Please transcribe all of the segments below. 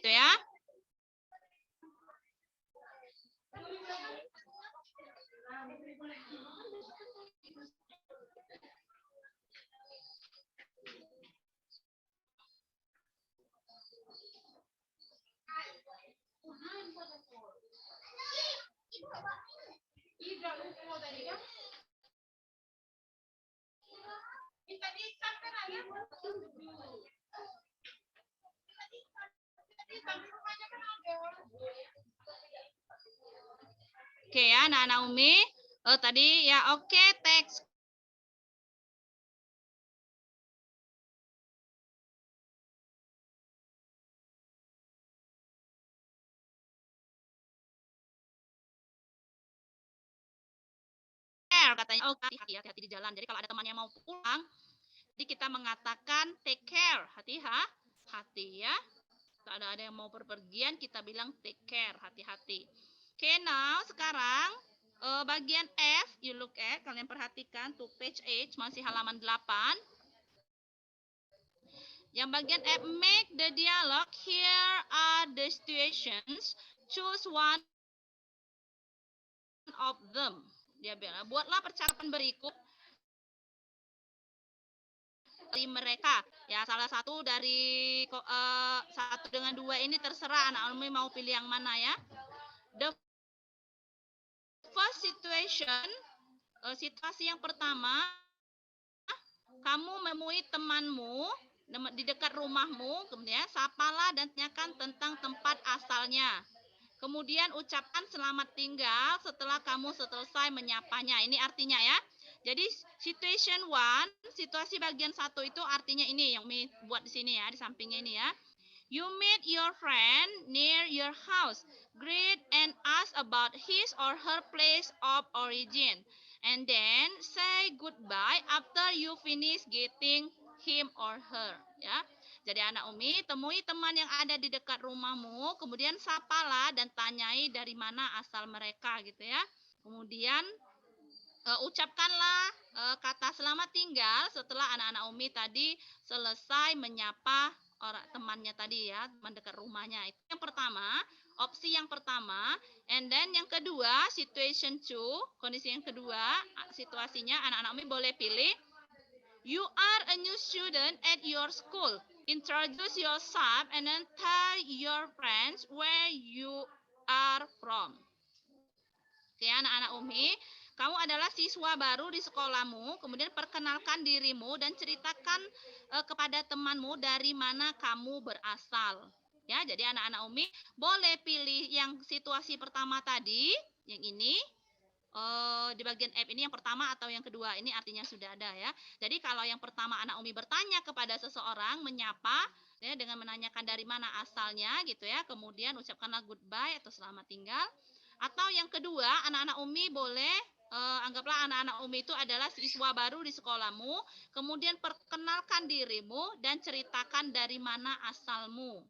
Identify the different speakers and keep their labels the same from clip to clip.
Speaker 1: gitu ya. Oke ya, anak-anak Umi. Tadi ya oke, teks. Katanya, oh hati-hati di jalan. Jadi kalau ada temannya mau pulang, jadi kita mengatakan take care, hati-hati ya. Kalau ada yang mau berpergian, kita bilang take care, hati-hati. Oke, now sekarang bagian F, you look at, kalian perhatikan to page H, masih halaman 8. Yang bagian F, make the dialogue, here are the situations, choose one of them. Dia bilang, buatlah percakapan berikut dari mereka. Ya, salah satu dari satu dengan dua ini terserah anak Umi mau pilih yang mana ya. The first situation, situasi yang pertama, kamu menemui temanmu di dekat rumahmu, kemudian sapalah dan tanyakan tentang tempat asalnya. Kemudian ucapkan selamat tinggal setelah kamu selesai menyapanya. Ini artinya ya. Jadi situation one, situasi bagian 1 itu artinya ini yang buat di sini ya, di sampingnya ini ya. You meet your friend near your house. Greet and ask about his or her place of origin. And then say goodbye after you finish getting him or her. Ya. Jadi anak Umi, temui teman yang ada di dekat rumahmu, kemudian sapalah dan tanyai dari mana asal mereka gitu ya. Kemudian ucapkanlah kata selamat tinggal setelah anak-anak Umi tadi selesai menyapa orang temannya tadi ya, teman dekat rumahnya. Itu yang pertama, opsi yang pertama. And then yang kedua, situation 2, kondisi yang kedua, situasinya anak-anak Umi boleh pilih. You are a new student at your school. Introduce yourself and then tell your friends where you are from. Oke, anak-anak Umi, kamu adalah siswa baru di sekolahmu, kemudian perkenalkan dirimu dan ceritakan kepada temanmu dari mana kamu berasal. Ya, jadi anak-anak Umi boleh pilih yang situasi pertama tadi, yang ini. Di bagian F ini yang pertama atau yang kedua, ini artinya sudah ada ya. Jadi kalau yang pertama anak Umi bertanya kepada seseorang, menyapa ya, dengan menanyakan dari mana asalnya gitu ya, kemudian ucapkanlah goodbye atau selamat tinggal. Atau yang kedua, anak-anak Umi boleh anggaplah anak-anak Umi itu adalah siswa baru di sekolahmu, kemudian perkenalkan dirimu dan ceritakan dari mana asalmu.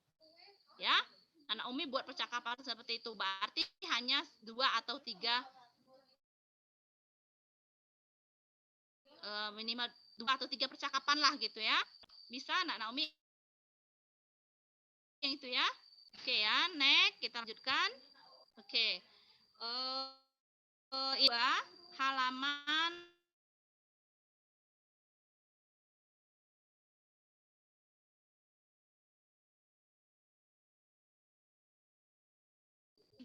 Speaker 1: Ya, anak Umi buat percakapan seperti itu, berarti hanya 2 atau 3, minimal 2 atau 3 percakapan lah gitu ya. Bisa anak Naomi yang itu ya. Oke ya, next kita lanjutkan. Oke. Ini halaman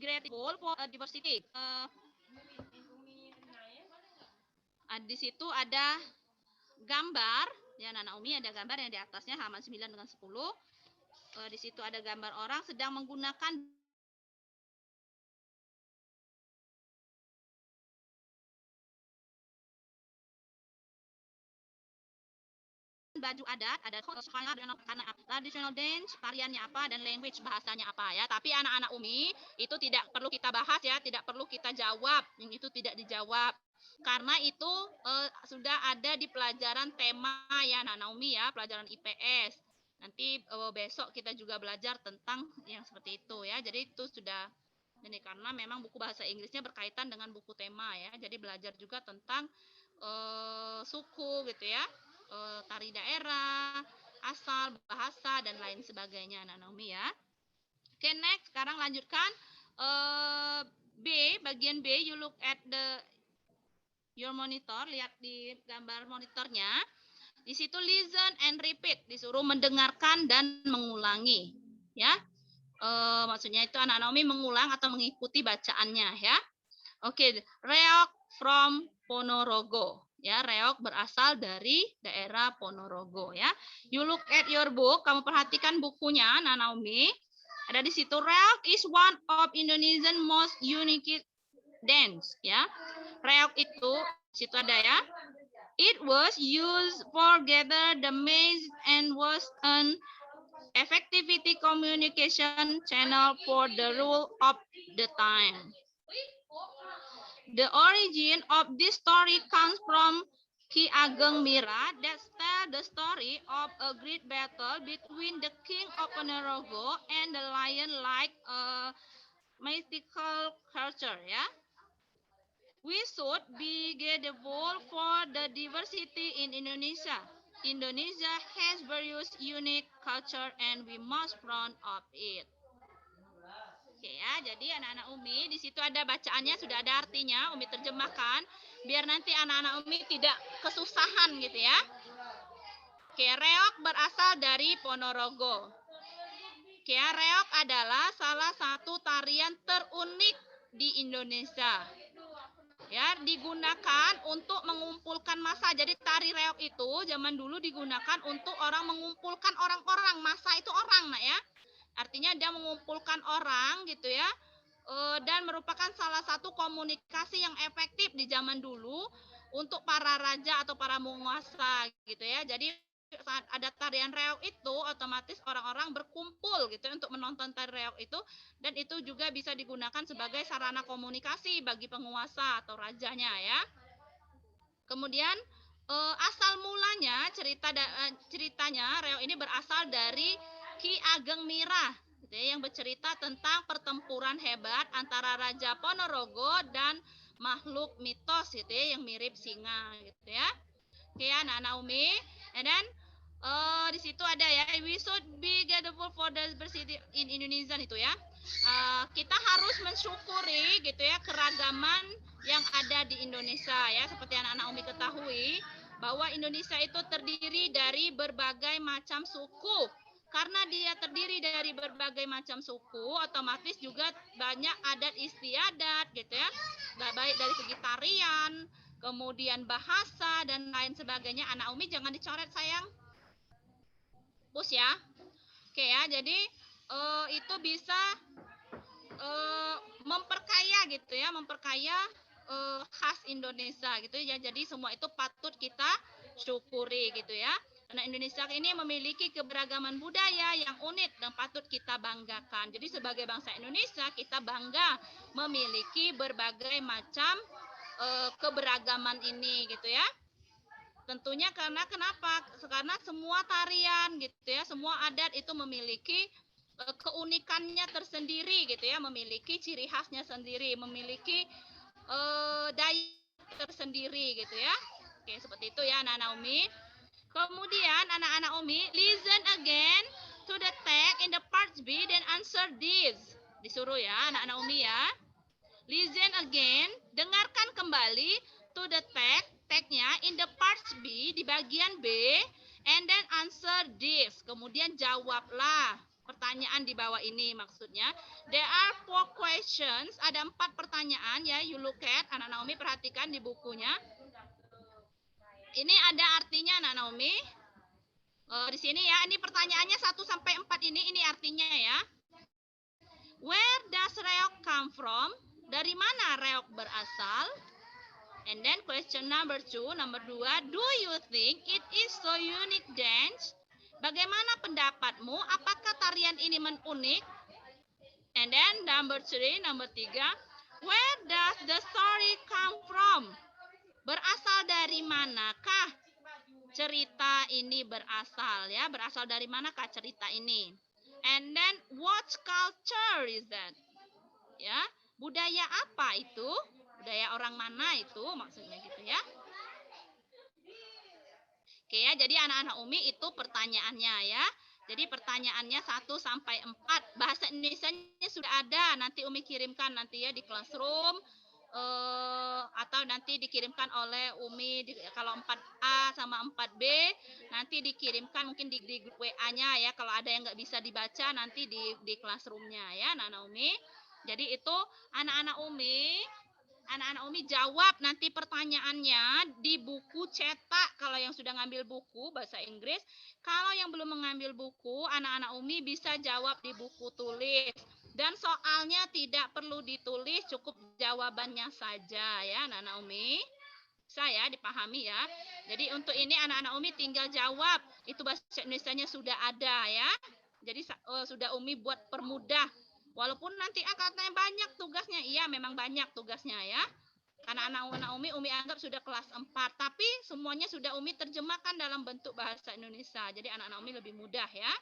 Speaker 1: Grateful for Diversity. Di situ ada gambar, ya Nana Umi ada gambar yang di atasnya halaman 9 dengan 10. Di situ ada gambar orang sedang menggunakan baju adat, ada traditional dance, tariannya apa, dan language bahasanya apa ya. Tapi anak-anak Umi itu tidak perlu kita bahas ya, tidak perlu kita jawab, yang itu tidak dijawab. Karena itu sudah ada di pelajaran tema ya Nana Umi ya, pelajaran IPS. Nanti besok kita juga belajar tentang yang seperti itu ya. Jadi itu sudah ini karena memang buku bahasa Inggrisnya berkaitan dengan buku tema ya. Jadi belajar juga tentang suku gitu ya. Tari daerah, asal, bahasa, dan lain sebagainya, Anak Naomi ya. Oke, next. Sekarang lanjutkan. B, bagian B, you look at your monitor, lihat di gambar monitornya. Di situ listen and repeat, disuruh mendengarkan dan mengulangi, ya. Maksudnya itu anak Naomi mengulang atau mengikuti bacaannya, ya. Oke, Reok from Ponorogo, ya. Reok berasal dari daerah Ponorogo, ya. You look at your book, kamu perhatikan bukunya, anak Naomi. Ada di situ, Reok is one of Indonesian most unique dance, ya. Reok itu situ ada ya. It was used for gather the maize and was an effectivity communication channel for the rule of the time. The origin of this story comes from Ki Ageng Mira that tells the story of a great battle between the king of Ponorogo and the lion like a mythical culture, ya. We should be grateful for the diversity in Indonesia. Indonesia has various unique culture and we must proud of it. Oke ya, jadi anak-anak Umi di situ ada bacaannya, sudah ada artinya. Umi terjemahkan biar nanti anak-anak Umi tidak kesusahan gitu ya. Oke, reok berasal dari Ponorogo. Oke, reok adalah salah satu tarian terunik di Indonesia. Ya, digunakan untuk mengumpulkan massa. Jadi tari reok itu zaman dulu digunakan untuk orang mengumpulkan orang-orang. Massa itu orang, Nak ya. Artinya dia mengumpulkan orang gitu ya. Dan merupakan salah satu komunikasi yang efektif di zaman dulu untuk para raja atau para penguasa gitu ya. Jadi saat ada tarian reok itu otomatis orang-orang berkumpul gitu untuk menonton tari reok itu, dan itu juga bisa digunakan sebagai sarana komunikasi bagi penguasa atau rajanya ya. Kemudian asal mulanya ceritanya reok ini berasal dari Ki Ageng Mira gitu ya, yang bercerita tentang pertempuran hebat antara Raja Ponorogo dan makhluk mitos gitu ya yang mirip singa gitu ya. Oke ya, anak-anak Umi. And then di situ ada ya, we should be grateful for the diversity in Indonesia itu ya. Kita harus mensyukuri gitu ya keragaman yang ada di Indonesia ya. Seperti anak-anak Umi ketahui bahwa Indonesia itu terdiri dari berbagai macam suku. Karena dia terdiri dari berbagai macam suku, otomatis juga banyak adat istiadat gitu ya. Baik dari segi tarian, kemudian bahasa dan lain sebagainya. Anak Umi jangan dicoret sayang. Push ya. Oke ya, jadi itu bisa memperkaya gitu ya, memperkaya khas Indonesia gitu ya. Jadi semua itu patut kita syukuri gitu ya. Karena Indonesia ini memiliki keberagaman budaya yang unik dan patut kita banggakan. Jadi sebagai bangsa Indonesia kita bangga memiliki berbagai macam keberagaman ini gitu ya. Tentunya karena kenapa? Karena semua tarian gitu ya, semua adat itu memiliki keunikannya tersendiri gitu ya, memiliki ciri khasnya sendiri, memiliki daya tersendiri gitu ya. Oke, seperti itu ya anak-anak Umi. Kemudian anak-anak Umi, listen again to the text in the part B dan answer this. Disuruh ya anak-anak Umi ya. Listen again, dengarkan kembali to the text-nya in the part B, di bagian B, and then answer this. Kemudian jawablah pertanyaan di bawah ini maksudnya. There are 4 questions, ada 4 pertanyaan ya, you look at, anak Naomi perhatikan di bukunya. Ini ada artinya anak Naomi. Di sini ya, ini pertanyaannya 1 sampai 4 ini artinya ya. Where does reok come from? Dari mana reok berasal? And then question number 2, nomor 2, do you think it is so unique dance? Bagaimana pendapatmu? Apakah tarian ini unik? And then number 3, nomor 3, where does the story come from? Berasal dari manakah cerita ini berasal ya? Berasal dari manakah cerita ini? And then what culture is that? Ya, budaya apa itu? Budaya orang mana itu maksudnya gitu ya. Oke ya, jadi anak-anak Umi itu pertanyaannya ya. Jadi pertanyaannya 1 sampai 4. Bahasa Indonesianya sudah ada. Nanti Umi kirimkan nanti ya di classroom. Atau nanti dikirimkan oleh Umi kalau 4A sama 4B nanti dikirimkan mungkin di grup WA-nya ya. Kalau ada yang nggak bisa dibaca nanti di classroom-nya ya Anak-anak Umi. Jadi itu anak-anak Umi jawab nanti pertanyaannya di buku cetak kalau yang sudah ngambil buku bahasa Inggris. Kalau yang belum mengambil buku, anak-anak Umi bisa jawab di buku tulis. Dan soalnya tidak perlu ditulis, cukup jawabannya saja ya anak-anak Umi. Saya dipahami ya. Jadi untuk ini anak-anak Umi tinggal jawab. Itu bahasa Indonesianya sudah ada ya. Jadi sudah Umi buat permudah. Walaupun nanti katanya banyak tugasnya. Iya memang banyak tugasnya ya. Karena anak-anak Umi anggap sudah kelas 4. Tapi semuanya sudah Umi terjemahkan dalam bentuk bahasa Indonesia. Jadi anak-anak Umi lebih mudah ya.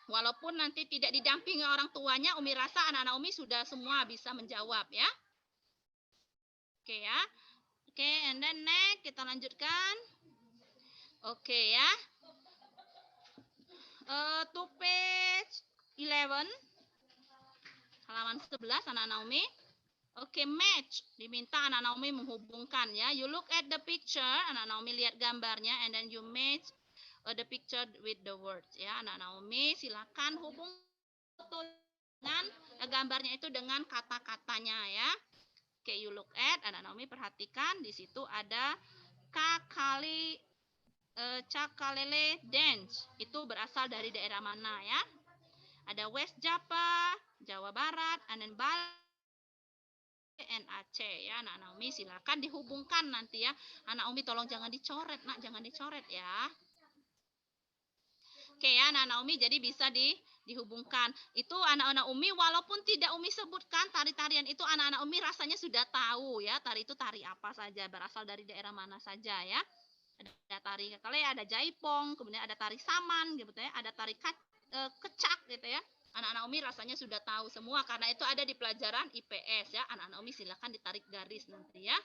Speaker 1: Walaupun nanti tidak didampingi orang tuanya, Umi rasa anak-anak Umi sudah semua bisa menjawab ya. Oke ya. Oke, and then next kita lanjutkan. Oke ya. To page 11. Halaman 11 anak-anak Umi. Oke, match. Diminta anak-anak Umi menghubungkan ya. You look at the picture, anak-anak Umi lihat gambarnya and then you match the picture with the words ya. Anak-anak Umi silakan hubung dengan gambarnya itu dengan kata-katanya ya. Oke, you look at, anak-anak Umi perhatikan di situ ada Cakalele dance. Itu berasal dari daerah mana ya? Ada West Java, Jawa Barat, and then Bali and Aceh ya. Anak Umi silakan dihubungkan nanti ya. Anak Umi tolong jangan dicoret, Nak, jangan dicoret ya. Oke ya, anak Umi jadi bisa dihubungkan. Itu anak-anak Umi walaupun tidak Umi sebutkan tari-tarian itu anak-anak Umi rasanya sudah tahu ya. Tari itu tari apa saja, berasal dari daerah mana saja ya. Ada tari kekele, ada jaipong, kemudian ada tari saman gitu ya, ada tari kecak gitu ya. Anak-anak Umi rasanya sudah tahu semua karena itu ada di pelajaran IPS ya. Anak-anak Umi silakan ditarik garis nanti ya.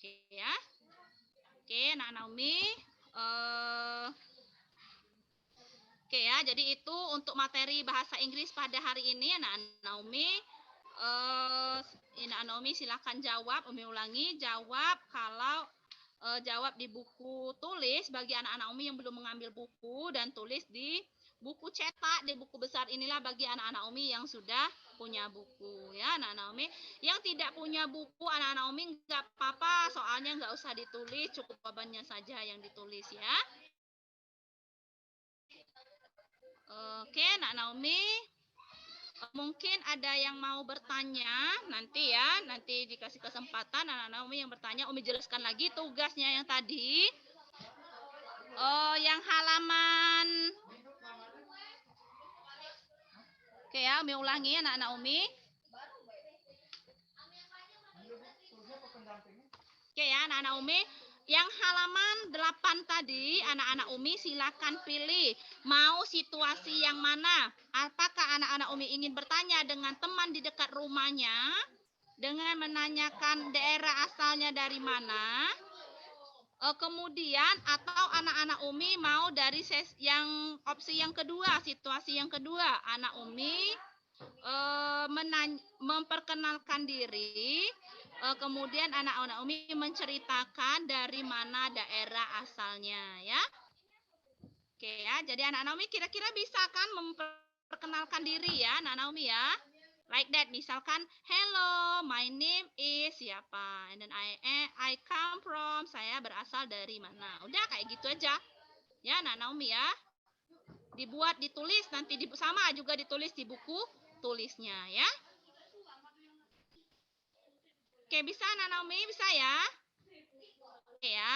Speaker 1: Oke ya. Oke, anak-anak Umi oke ya, jadi itu untuk materi bahasa Inggris pada hari ini anak-anak Umi. Anak-anak Umi silakan jawab, Umi ulangi, jawab kalau jawab di buku tulis bagi anak-anak Umi yang belum mengambil buku dan tulis di buku cetak di buku besar inilah bagi anak-anak Umi yang sudah punya buku ya anak-anak Umi. Yang tidak punya buku anak-anak Umi nggak apa-apa soalnya nggak usah ditulis, cukup jawabannya saja yang ditulis ya. Oke anak-anak Umi. Mungkin ada yang mau bertanya nanti ya, nanti dikasih kesempatan anak-anak Umi yang bertanya, Umi jelaskan lagi tugasnya yang tadi. Yang halaman oke ya, Umi ulangi anak-anak Umi. Oke ya, anak-anak Umi. Yang halaman 8 tadi, anak-anak Umi silakan pilih mau situasi yang mana. Apakah anak-anak Umi ingin bertanya dengan teman di dekat rumahnya, dengan menanyakan daerah asalnya dari mana, kemudian atau anak-anak Umi mau dari opsi yang kedua, situasi yang kedua, anak Umi memperkenalkan diri, kemudian anak-anak Umi menceritakan dari mana daerah asalnya ya. Oke ya, jadi anak-anak Umi kira-kira bisa kan memperkenalkan diri ya anak-anak Umi ya. Like that, misalkan, hello, my name is siapa, and then I come from, saya berasal dari mana. Udah kayak gitu aja, ya anak-anak Umi ya. Dibuat, ditulis, nanti sama juga ditulis di buku tulisnya ya. Oke, bisa anak-anak Umi, bisa ya. Oke ya.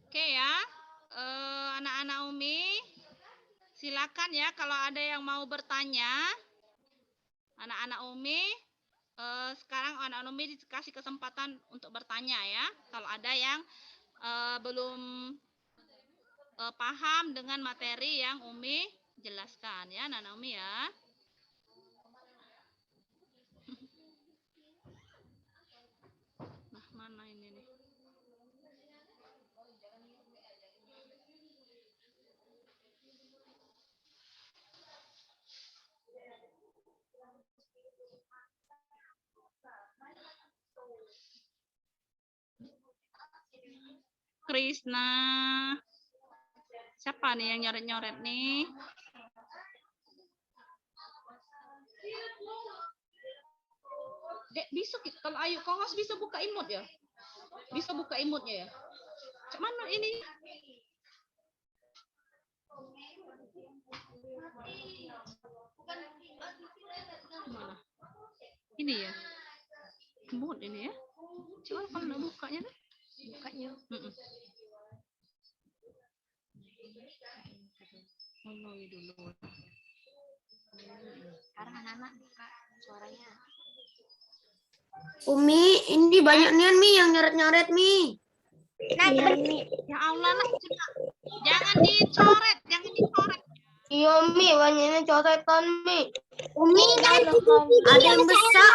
Speaker 1: Oke ya, anak-anak Umi, silakan ya kalau ada yang mau bertanya, anak-anak Umi, sekarang anak Umi dikasih kesempatan untuk bertanya ya. Kalau ada yang belum paham dengan materi yang Umi jelaskan ya, Nana Umi ya. Nah, mana ini nih? Krisna. Siapa nih yang nyoret-nyoret nih? Dek, bisa kalau Ayu kau harus bisa buka imut ya? Bisa buka imutnya ya? Mana ini? Mana? Ini ya? Imut ini ya? Coba kalau nggak bukanya deh. Bukanya. Dulu. Sekarang anak-anak buka suaranya.
Speaker 2: Umi, ini banyak nian Mi yang nyoret-nyoret Mi.
Speaker 1: Ya Allah nak, jangan dicoret, jangan dicoret.
Speaker 2: Iya Mi, banyaknya coretan Mi. Umi, ada yang besar.